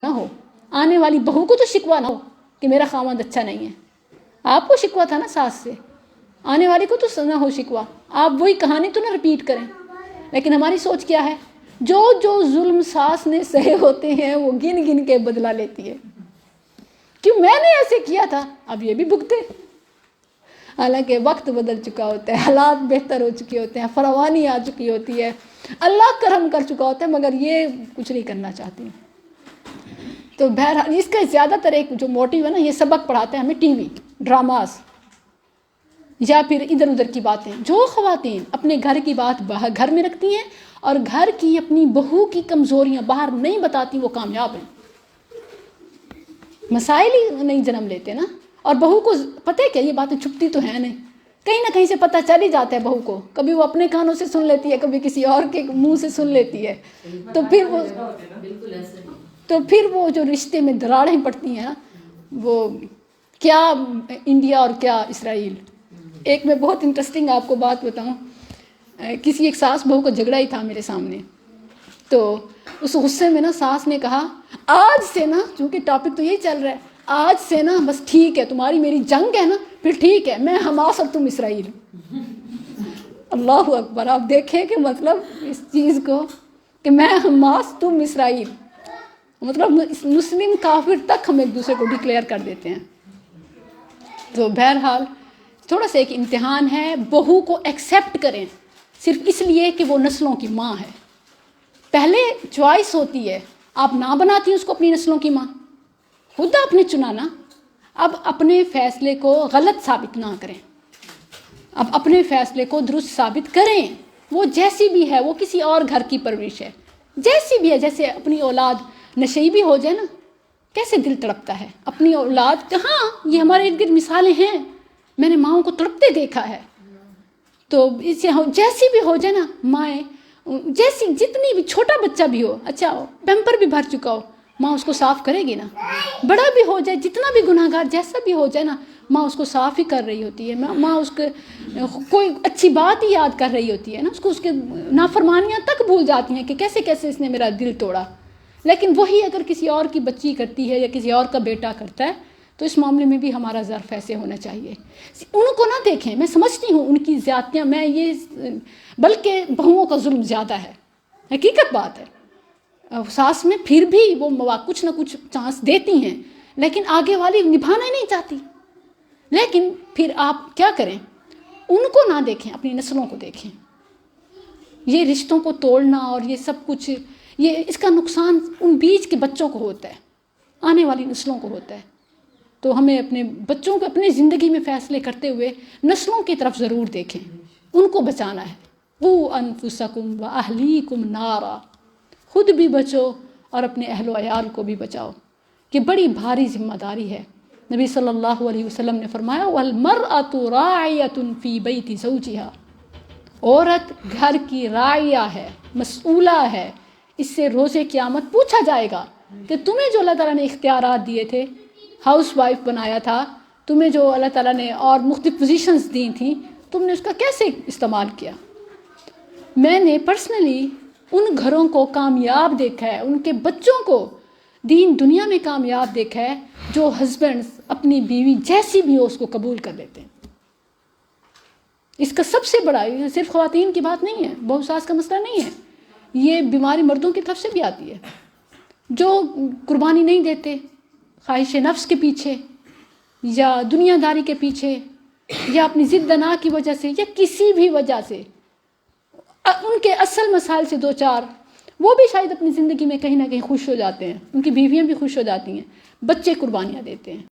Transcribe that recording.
نہ ہو، آنے والی بہو کو تو شکوہ نہ ہو کہ میرا خاوند اچھا نہیں ہے. آپ کو شکوہ تھا نا ساس سے، آنے والی کو تو نہ ہو شکوہ، آپ وہی کہانی تو نہ رپیٹ کریں. لیکن ہماری سوچ کیا ہے؟ جو ظلم ساس نے سہے ہوتے ہیں وہ گن گن کے بدلہ لیتی ہے کہ میں نے ایسے کیا تھا، اب یہ بھی بھگتے. حالانکہ وقت بدل چکا ہوتا ہے، حالات بہتر ہو چکے ہوتے ہیں، فراوانی آ چکی ہوتی ہے، اللہ کرم کر چکا ہوتا ہے، مگر یہ کچھ نہیں کرنا چاہتی. تو بہرحال اس کا زیادہ تر ایک جو موٹیو ہے نا، یہ سبق پڑھاتے ہیں ہمیں ٹی وی ڈراماز یا پھر ادھر ادھر کی باتیں. جو خواتین اپنے گھر کی بات باہر گھر میں رکھتی ہیں اور گھر کی اپنی بہو کی کمزوریاں باہر نہیں بتاتی، وہ کامیاب ہیں. مسائل ہی نہیں جنم لیتے نا. اور بہو کو پتہ ہے کیا، یہ باتیں چھپتی تو ہیں نہیں، کہیں نہ کہیں سے پتہ چل ہی جاتا ہے بہو کو. کبھی وہ اپنے کانوں سے سن لیتی ہے، کبھی کسی اور کے منہ سے سن لیتی ہے. تو پھر وہ جو رشتے میں دراڑیں پڑتی ہیں، وہ کیا انڈیا اور کیا اسرائیل. ایک میں بہت انٹرسٹنگ آپ کو بات بتاؤں، کسی ایک ساس بہو کا جھگڑا ہی تھا میرے سامنے. تو اس غصے میں نا ساس نے کہا، آج سے نا، چونکہ ٹاپک تو یہی چل رہا ہے، آج سے نا بس ٹھیک ہے، تمہاری میری جنگ ہے نا، پھر ٹھیک ہے، میں حماس اور تم اسرائیل. اللہ اکبر. آپ دیکھیں کہ مطلب اس چیز کو کہ میں حماس تم اسرائیل، مطلب مسلم کافر تک ہم ایک دوسرے کو ڈکلیئر کر دیتے ہیں. تو بہرحال تھوڑا سا ایک امتحان ہے، بہو کو ایکسیپٹ کریں صرف اس لیے کہ وہ نسلوں کی ماں ہے. پہلے چوائس ہوتی ہے، آپ نہ بناتی ہیں اس کو اپنی نسلوں کی ماں، خود آپ نے چنانا. اب اپنے فیصلے کو غلط ثابت نہ کریں، اب اپنے فیصلے کو درست ثابت کریں. وہ جیسی بھی ہے، وہ کسی اور گھر کی پرورش ہے، جیسی بھی ہے. جیسے اپنی اولاد نشئی بھی ہو جائے نا، کیسے دل تڑپتا ہے اپنی اولاد. ہاں یہ ہمارے ارد گرد مثالیں ہیں، میں نے ماؤں کو تڑپتے دیکھا ہے. تو اسے جیسی بھی ہو جائے نا مائیں، جیسی جتنی بھی، چھوٹا بچہ بھی ہو، اچھا پیمپر بھی بھر چکا ہو، ماں اس کو صاف کرے گی نا. بڑا بھی ہو جائے، جتنا بھی گناہ گار جیسا بھی ہو جائے نا، ماں اس کو صاف ہی کر رہی ہوتی ہے. ماں اس کے کوئی اچھی بات ہی یاد کر رہی ہوتی ہے نا، اس کو اس کے نافرمانیاں تک بھول جاتی ہیں کہ کیسے کیسے اس نے میرا دل توڑا. لیکن وہی اگر کسی اور کی بچی کرتی ہے یا کسی اور کا بیٹا کرتا ہے، تو اس معاملے میں بھی ہمارا ظرف ایسے ہونا چاہیے. ان کو نہ دیکھیں، میں سمجھتی ہوں ان کی زیادتیاں، میں یہ بلکہ بہوؤں کا ظلم زیادہ ہے، حقیقت بات ہے. ساس میں پھر بھی وہ کچھ نہ کچھ چانس دیتی ہیں، لیکن آگے والی نبھانا ہی نہیں چاہتی. لیکن پھر آپ کیا کریں، ان کو نہ دیکھیں، اپنی نسلوں کو دیکھیں. یہ رشتوں کو توڑنا اور یہ سب کچھ، یہ اس کا نقصان ان بیچ کے بچوں کو ہوتا ہے، آنے والی نسلوں کو ہوتا ہے. تو ہمیں اپنے بچوں کو اپنی زندگی میں فیصلے کرتے ہوئے نسلوں کی طرف ضرور دیکھیں، ان کو بچانا ہے. قُوا أَنفُسَكُمْ وَأَهْلِيكُمْ نَارًا، خود بھی بچو اور اپنے اہل و عیال کو بھی بچاؤ. یہ بڑی بھاری ذمہ داری ہے. نبی صلی اللہ علیہ وسلم نے فرمایا، وَالْمَرْأَةُ رَاعِيَةٌ فِي بَيْتِ زَوْجِهَا، عورت گھر کی راعیہ ہے، مسئولہ ہے. اس سے روز قیامت پوچھا جائے گا کہ تمہیں جو اللہ تعالیٰ نے اختیارات دیے تھے، ہاؤس وائف بنایا تھا، تمہیں جو اللہ تعالیٰ نے اور مختلف پوزیشنز دی تھیں، تم نے اس کا کیسے استعمال کیا. میں نے پرسنلی ان گھروں کو کامیاب دیکھا ہے، ان کے بچوں کو دین دنیا میں کامیاب دیکھا ہے، جو ہسبینڈز اپنی بیوی جیسی بھی ہو اس کو قبول کر لیتے ہیں. اس کا سب سے بڑا، صرف خواتین کی بات نہیں ہے، بہو ساس کا مسئلہ نہیں ہے، یہ بیماری مردوں کی طرف سے بھی آتی ہے، جو قربانی نہیں دیتے خواہش نفس کے پیچھے یا دنیا داری کے پیچھے یا اپنی ضد انا کی وجہ سے یا کسی بھی وجہ سے، ان کے اصل مسائل سے دو چار، وہ بھی شاید اپنی زندگی میں کہیں نہ کہیں خوش ہو جاتے ہیں، ان کی بیویاں بھی خوش ہو جاتی ہیں، بچے قربانیاں دیتے ہیں.